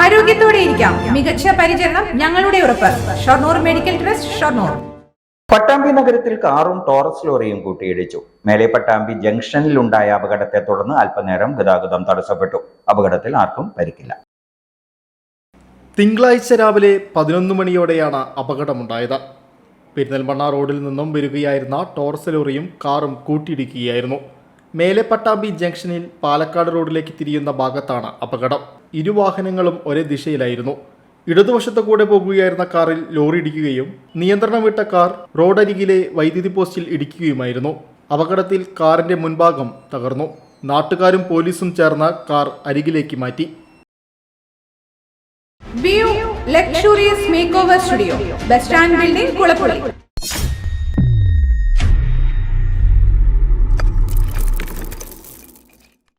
ആരോഗ്യത്തോടെ ഇരിക്കാം. മികച്ച പരിചരണം ഞങ്ങളുടെ ഉറപ്പ്. Shoranur medical trust, Shoranur. പട്ടാമ്പി നഗരത്തിൽ കാറും ടോറസ് ലോറിയും കൂട്ടിയിടിച്ചു. മേലെ പട്ടാമ്പി ജംഗ്ഷനിലുണ്ടായ അപകടത്തെ തുടർന്ന് അല്പനേരം ഗതാഗതം തടസ്സപ്പെട്ടു. അപകടത്തിൽ ആർക്കും പരിക്കില്ല. തിങ്കളാഴ്ച രാവിലെ 11 മണിയോടെയാണ് അപകടമുണ്ടായത്. പെരിന്തൽമണ്ണ റോഡിൽ നിന്നും വരികയായിരുന്ന ടോറസ് ലോറിയും കാറും കൂട്ടിയിടിക്കുകയായിരുന്നു. മേലെ പട്ടാമ്പി ജംഗ്ഷനിൽ പാലക്കാട് റോഡിലേക്ക് തിരിയുന്ന ഭാഗത്താണ് അപകടം. ഇരുവാഹനങ്ങളും ഒരേ ദിശയിലായിരുന്നു. ഇടതുവശത്ത് കൂടെ പോകുകയായിരുന്ന കാറിൽ ലോറി ഇടിക്കുകയും നിയന്ത്രണം വിട്ട കാർ റോഡരികിലെ വൈദ്യുതി പോസ്റ്റിൽ ഇടിക്കുകയുമായിരുന്നു. അപകടത്തിൽ കാറിന്റെ മുൻഭാഗം തകർന്നു. നാട്ടുകാരും പോലീസും ചേർന്ന് കാർ അരികിലേക്ക് മാറ്റി. View luxurious make over studio, bus stand building, Kulappully.